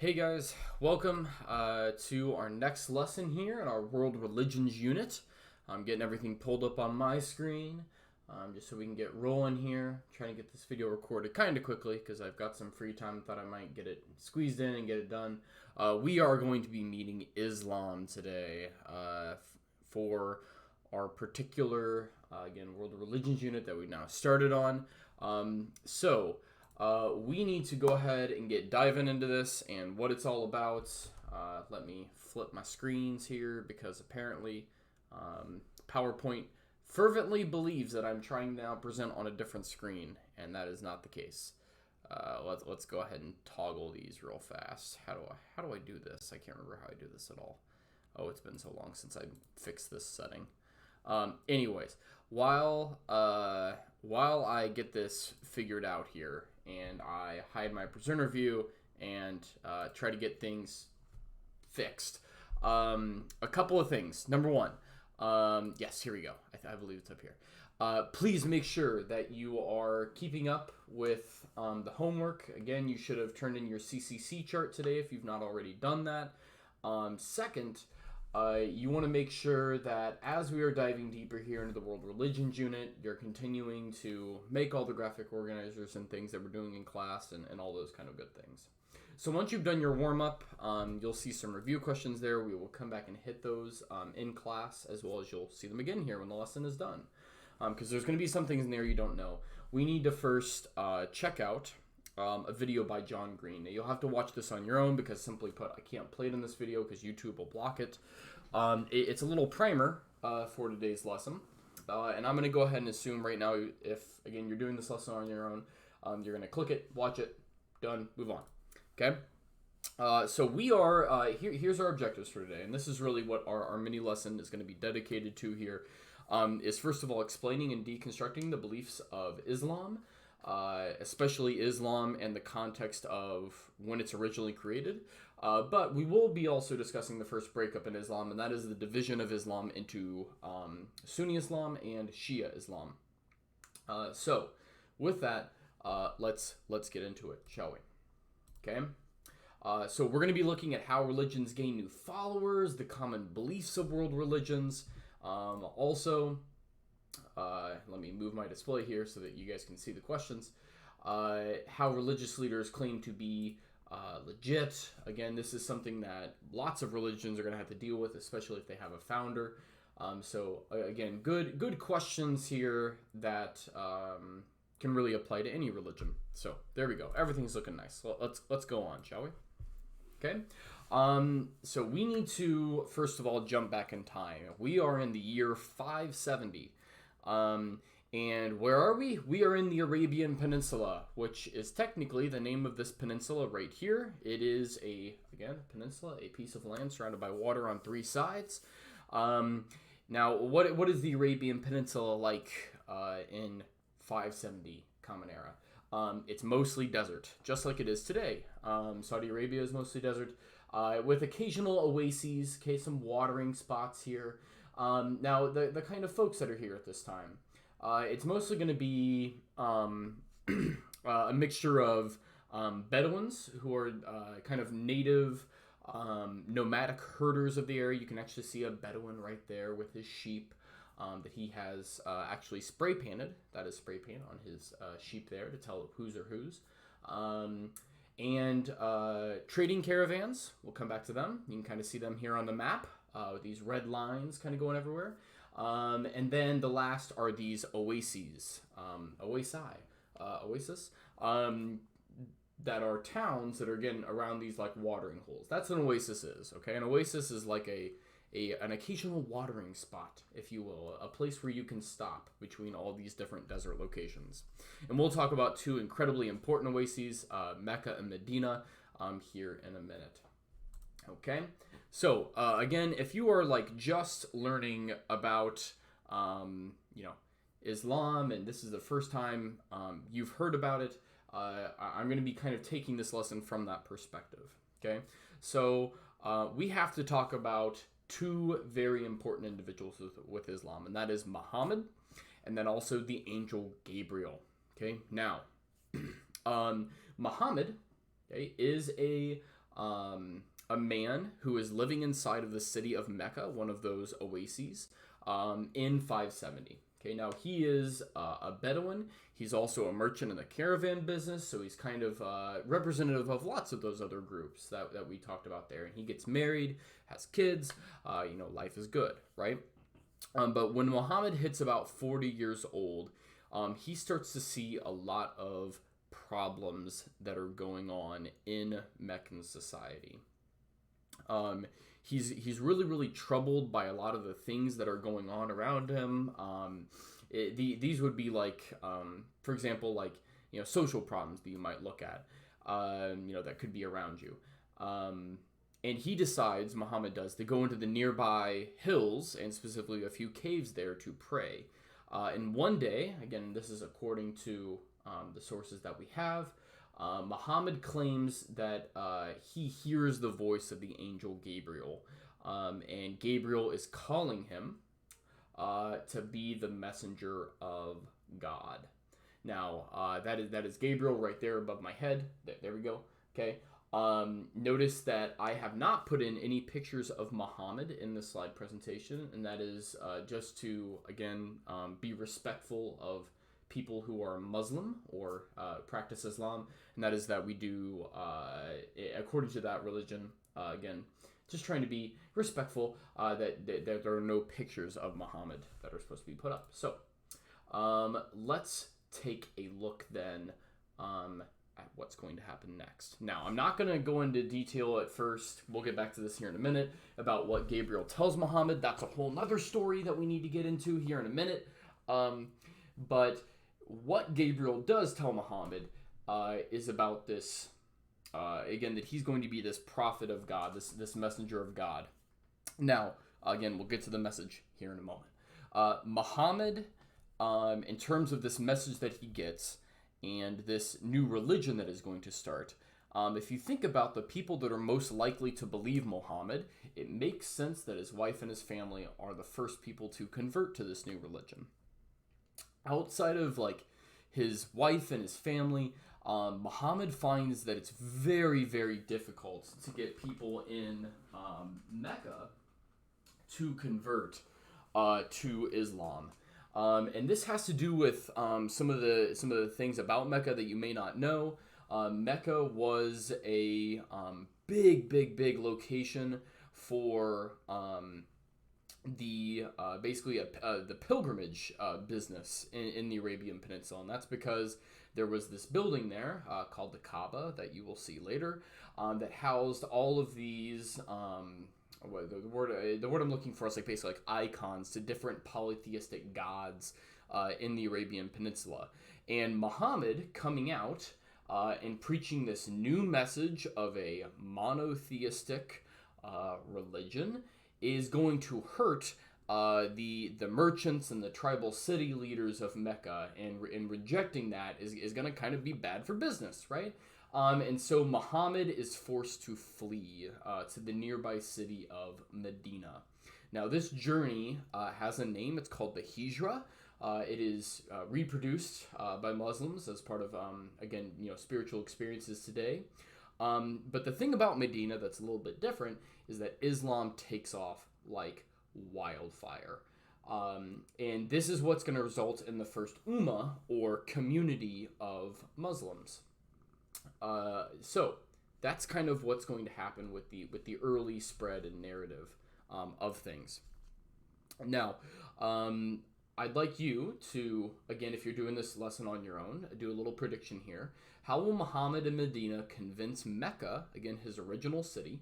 Hey guys, welcome to our next lesson here in our World Religions unit. I'm getting everything pulled up on my screen just so we can get rolling here. Trying to get this video recorded kind of quickly because I've got some free time. Thought I might get it squeezed in and get it done. We are going to be meeting Islam today for our particular, again, World Religions unit that we now started on. We need to go ahead and get diving into this and what it's all about. Let me flip my screens here because apparently PowerPoint fervently believes that I'm trying to now present on a different screen, and that is not the case. Let's go ahead and toggle these real fast. How do I do this? I can't remember how I do this at all. Oh, it's been so long since I fixed this setting. Anyways, while I get this figured out here and I hide my presenter view and try to get things fixed, a couple of things. Number one, yes, here we go. I believe it's up here. Please make sure that you are keeping up with the homework. Again, you should have turned in your CCC chart today if you've not already done that. Second, you want to make sure that as we are diving deeper here into the World Religions unit, you're continuing to make all the graphic organizers and things that we're doing in class and all those kind of good things. So once you've done your warm-up, you'll see some review questions there. We will come back and hit those in class, as well as you'll see them again here when the lesson is done. Because there's going to be some things in there you don't know. We need to first check out a video by John Green. Now, you'll have to watch this on your own because, simply put, I can't play it in this video because YouTube will block it. It's a little primer for today's lesson. And I'm going to go ahead and assume right now, if, again, you're doing this lesson on your own, you're going to click it, watch it, done, move on. Okay? So we are, here's our objectives for today. And this is really what our mini lesson is going to be dedicated to here. Is first of all explaining and deconstructing the beliefs of Islam. Especially Islam and the context of when it's originally created. But we will be also discussing the first breakup in Islam, and that is the division of Islam into Sunni Islam and Shi'a Islam. So with that, let's get into it, shall we? Okay. So we're going to be looking at how religions gain new followers, the common beliefs of world religions. Let me move my display here so that you guys can see the questions. How religious leaders claim to be legit. Again, this is something that lots of religions are going to have to deal with, especially if they have a founder. Again, good questions here that can really apply to any religion. So there we go. Everything's looking nice. Well, let's go on, shall we? Okay. So we need to, first of all, jump back in time. We are in the year 570. And where are we? We are in the Arabian Peninsula, which is technically the name of this peninsula right here. It is again, a peninsula, a piece of land surrounded by water on three sides. Now, what is the Arabian Peninsula like in 570 Common Era? It's mostly desert, just like it is today. Saudi Arabia is mostly desert, with occasional oases, some watering spots here. Now, the kind of folks that are here at this time, it's mostly going to be a mixture of Bedouins who are kind of native nomadic herders of the area. You can actually see a Bedouin right there with his sheep that he has actually spray painted. That is spray paint on his sheep there to tell whose are whose. And trading caravans, we'll come back to them. You can kind of see them here on the map. With these red lines kind of going everywhere. And then the last are these oases, oasis, that are towns that are getting around these like watering holes. That's what an oasis is, okay? An oasis is like an occasional watering spot, if you will, a place where you can stop between all these different desert locations. And we'll talk about two incredibly important oases, Mecca and Medina, here in a minute. Okay, so again, if you are like just learning about Islam and this is the first time you've heard about it, I'm going to be kind of taking this lesson from that perspective. Okay, so we have to talk about two very important individuals with Islam, and that is Muhammad, and then also the angel Gabriel. Okay, now Muhammad, okay, is a a man who is living inside of the city of Mecca, one of those oases, in 570. Okay, now he is a Bedouin. He's also a merchant in the caravan business, so he's kind of representative of lots of those other groups that we talked about there. And he gets married, has kids, life is good, right? But when Muhammad hits about 40 years old, he starts to see a lot of problems that are going on in Meccan society. He's really, really troubled by a lot of the things that are going on around him. These would be like, for example, like, social problems that you might look at, that could be around you. And he decides, Muhammad does, to go into the nearby hills, and specifically a few caves there, to pray. And one day, again, this is according to the sources that we have, Muhammad claims that he hears the voice of the angel Gabriel. And Gabriel is calling him to be the messenger of God. Now, that is Gabriel right there above my head. There we go. Okay. Notice that I have not put in any pictures of Muhammad in this slide presentation, and that is just to, again, be respectful of people who are Muslim or practice Islam, and that is that we do, according to that religion, again, just trying to be respectful that there are no pictures of Muhammad that are supposed to be put up. So let's take a look then at what's going to happen next. Now, I'm not going to go into detail at first. We'll get back to this here in a minute about what Gabriel tells Muhammad. That's a whole nother story that we need to get into here in a minute. But what Gabriel does tell Muhammad is about this, again, that he's going to be this prophet of God, this messenger of God. Now, again, we'll get to the message here in a moment. Muhammad, in terms of this message that he gets, and this new religion that is going to start, if you think about the people that are most likely to believe Muhammad, it makes sense that his wife and his family are the first people to convert to this new religion. Outside of like his wife and his family, Muhammad finds that it's very, very difficult to get people in Mecca to convert to Islam. And this has to do with some of the things about Mecca that you may not know. Mecca was a big location for basically the pilgrimage business in the Arabian Peninsula, and that's because there was this building there called the Kaaba that you will see later that housed all of these. The word I'm looking for is like basically like icons to different polytheistic gods in the Arabian Peninsula. And Muhammad coming out and preaching this new message of a monotheistic religion is going to hurt the merchants and the tribal city leaders of Mecca, and rejecting that is going to kind of be bad for business, right? And so Muhammad is forced to flee to the nearby city of Medina. Now, this journey has a name. It's called the Hijra. It is reproduced by Muslims as part of, again, spiritual experiences today. But the thing about Medina that's a little bit different is that Islam takes off like wildfire. And this is what's going to result in the first ummah, or community of Muslims. So that's kind of what's going to happen with the early spread and narrative of things. Now, I'd like you to, again, if you're doing this lesson on your own, do a little prediction here. How will Muhammad and Medina convince Mecca, again, his original city,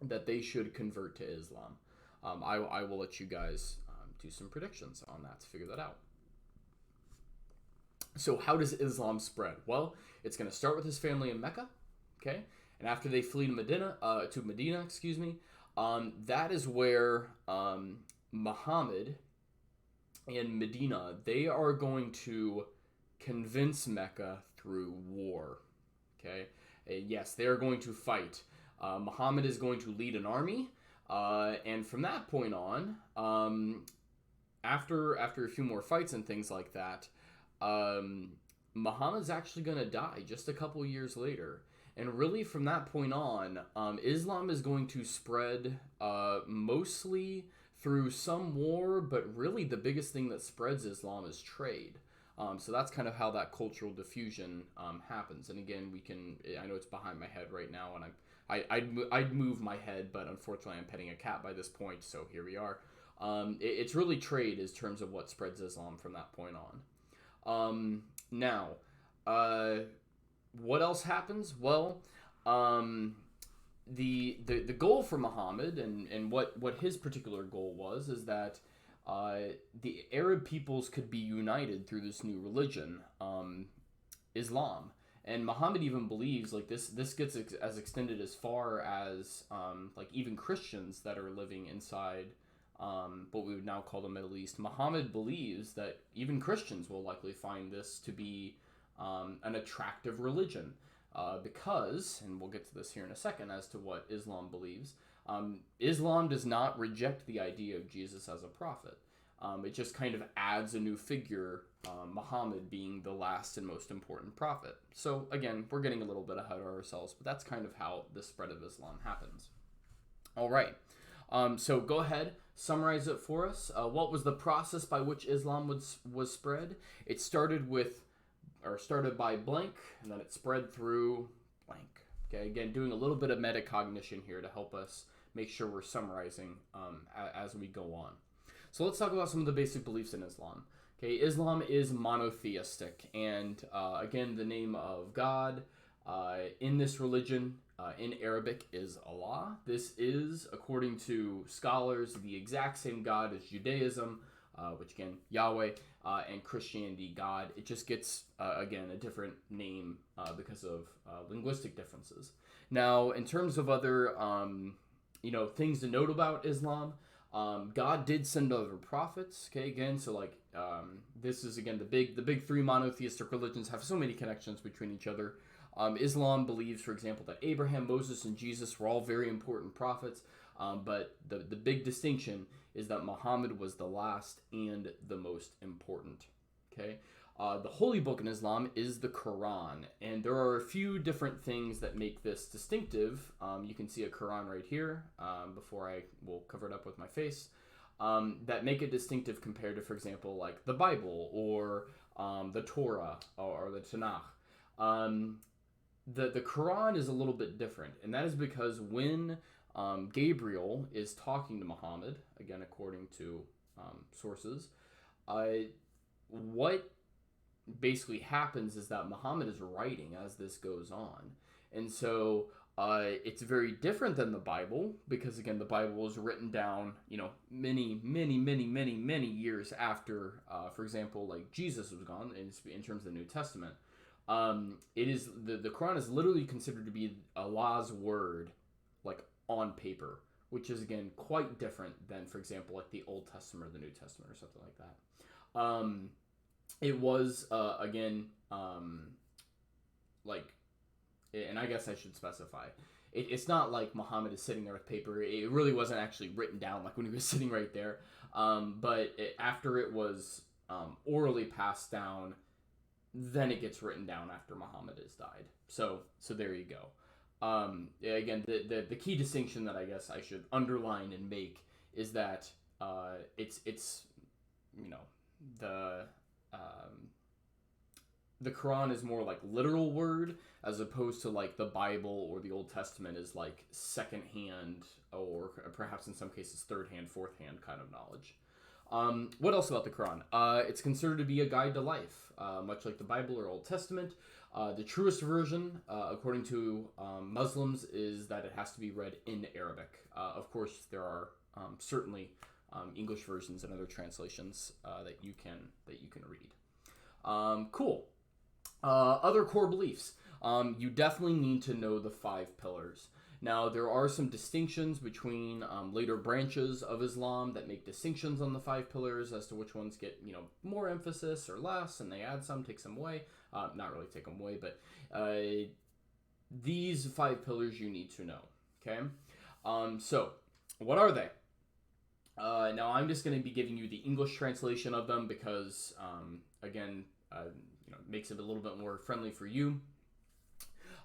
that they should convert to Islam? I will let you guys do some predictions on that to figure that out. So how does Islam spread? Well, it's going to start with his family in Mecca, okay? And after they flee to Medina, that is where Muhammad and Medina, they are going to convince Mecca through war, okay? And yes, they are going to fight. Muhammad is going to lead an army, and from that point on, after a few more fights and things like that, Muhammad's actually going to die just a couple years later. And really, from that point on, Islam is going to spread mostly through some war, but really the biggest thing that spreads Islam is trade. So that's kind of how that cultural diffusion happens. And again, I know it's behind my head right now, and I'd move my head, but unfortunately I'm petting a cat by this point, so here we are. It's really trade in terms of what spreads Islam from that point on. Now, what else happens? Well, the goal for Muhammad and what his particular goal was is that the Arab peoples could be united through this new religion, Islam. And Muhammad even believes like this gets as extended as far as like even Christians that are living inside what we would now call the Middle East. Muhammad believes that even Christians will likely find this to be an attractive religion because, and we'll get to this here in a second as to what Islam believes, Islam does not reject the idea of Jesus as a prophet. It just kind of adds a new figure, Muhammad being the last and most important prophet. So again, we're getting a little bit ahead of ourselves, but that's kind of how the spread of Islam happens. All right. So go ahead, summarize it for us. What was the process by which Islam was spread? It started by blank, and then it spread through blank. Okay, again, doing a little bit of metacognition here to help us make sure we're summarizing as we go on. So let's talk about some of the basic beliefs in Islam. Okay, Islam is monotheistic, and again, the name of God in this religion in Arabic is Allah. This is, according to scholars, the exact same God as Judaism, which again, Yahweh, and Christianity, God. It just gets, again, a different name because of linguistic differences. Now, in terms of other, things to note about Islam, God did send over prophets. Okay, again, so like this is again the big three monotheistic religions have so many connections between each other. Islam believes, for example, that Abraham, Moses, and Jesus were all very important prophets, but the big distinction is that Muhammad was the last and the most important. Okay, the holy book in Islam is the Quran, and there are a few different things that make this distinctive. You can see a Quran right here. Before I will cover it up with my face, that make it distinctive compared to, for example, like the Bible or the Torah or the Tanakh. The Quran is a little bit different, and that is because when Gabriel is talking to Muhammad, again according to sources, what basically happens is that Muhammad is writing as this goes on, and so it's very different than the Bible because again the Bible was written down many years after, for example, like Jesus was gone in terms of the New Testament. It is the Quran is literally considered to be Allah's word, like on paper, which is again quite different than, for example, like the Old Testament or the New Testament or something like that. It was and I guess I should specify, it's not like Muhammad is sitting there with paper. It really wasn't actually written down like when he was sitting right there. But after it was orally passed down, then it gets written down after Muhammad has died. So there you go. Again, the key distinction that I guess I should underline and make is that it's the Quran is more like literal word as opposed to like the Bible or the Old Testament is like secondhand or perhaps in some cases third-hand, fourth-hand kind of knowledge. What else about the Quran? It's considered to be a guide to life, much like the Bible or Old Testament. The truest version, according to Muslims, is that it has to be read in Arabic. Of course, there are certainly English versions and other translations that you can read. Cool. Other core beliefs. You definitely need to know the 5 pillars. Now, there are some distinctions between later branches of Islam that make distinctions on the 5 pillars as to which ones get, more emphasis or less, and they add some, take some away. Not really take them away, but these 5 pillars you need to know, okay? So, what are they? Now, I'm just going to be giving you the English translation of them because, again, it makes it a little bit more friendly for you.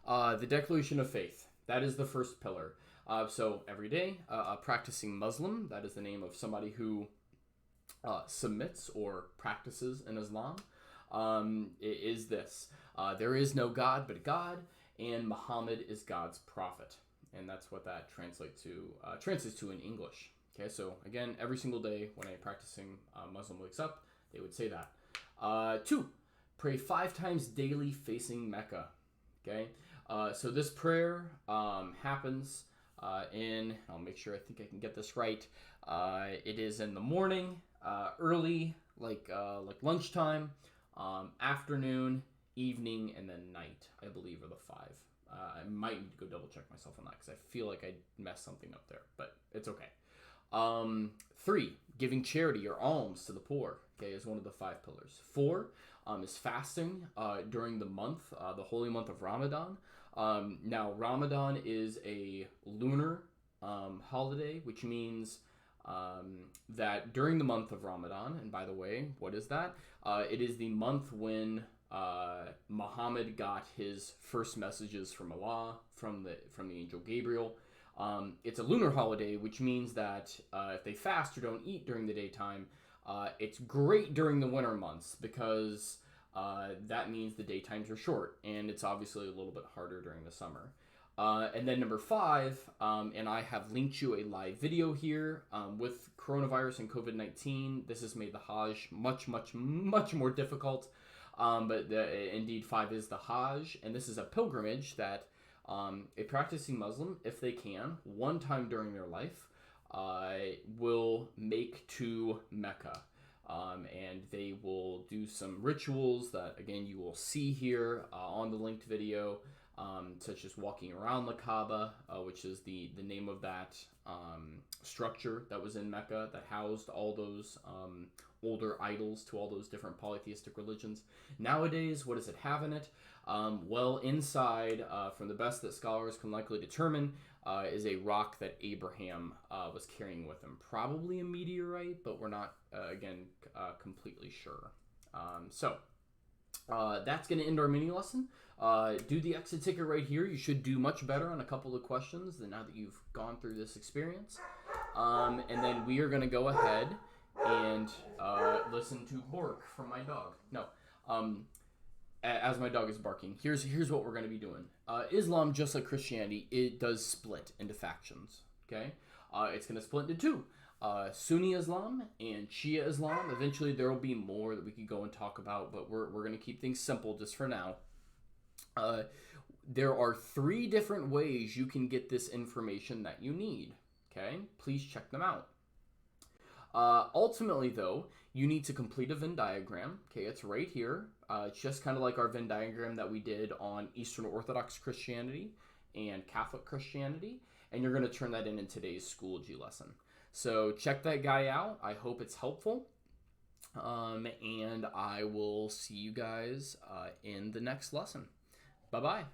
The declaration of faith. That is the first pillar. So every day, a practicing Muslim, that is the name of somebody who submits or practices in Islam, is this. There is no God but God, and Muhammad is God's prophet. And that's what that translates to in English. Okay, so again, every single day when a practicing Muslim wakes up, they would say that. 2, pray 5 times daily facing Mecca. Okay, so this prayer happens I'll make sure I think I can get this right. It is in the morning, early, like lunchtime, afternoon, evening, and then night, I believe, are the 5. I might need to go double check myself on that because I feel like I messed something up there, but it's okay. 3, giving charity or alms to the poor, okay, is one of the 5 pillars. 4 is fasting during the month, the holy month of Ramadan. Now, Ramadan is a lunar holiday, which means that during the month of Ramadan, and by the way, what is that? It is the month when Muhammad got his first messages from Allah, from the angel Gabriel. It's a lunar holiday, which means that if they fast or don't eat during the daytime, it's great during the winter months because that means the daytimes are short, and it's obviously a little bit harder during the summer. And then number 5, and I have linked you a live video here with coronavirus and COVID-19. This has made the Hajj much, much, much more difficult. But indeed, 5 is the Hajj, and this is a pilgrimage that a practicing Muslim, if they can, one time during their life, will make to Mecca. And they will do some rituals that, again, you will see here on the linked video, such as walking around the Kaaba, which is the name of that structure that was in Mecca that housed all those older idols to all those different polytheistic religions. Nowadays, what does it have in it? Well, inside, from the best that scholars can likely determine, is a rock that Abraham was carrying with him. Probably a meteorite, but we're not, completely sure. So that's going to end our mini lesson. Do the exit ticket right here. You should do much better on a couple of questions than now that you've gone through this experience. And then we are going to go ahead and listen to bark from my dog. No, as my dog is barking. Here's what we're going to be doing. Islam, just like Christianity, it does split into factions. Okay, it's going to split into 2. Sunni Islam and Shia Islam. Eventually there will be more that we could go and talk about, but we're going to keep things simple just for now. There are 3 different ways you can get this information that you need. Okay, please check them out. Ultimately, though, you need to complete a Venn diagram. Okay, it's right here. It's just kind of like our Venn diagram that we did on Eastern Orthodox Christianity and Catholic Christianity, and you're going to turn that in today's Schoology lesson. So check that guy out. I hope it's helpful. And I will see you guys in the next lesson. Bye-bye.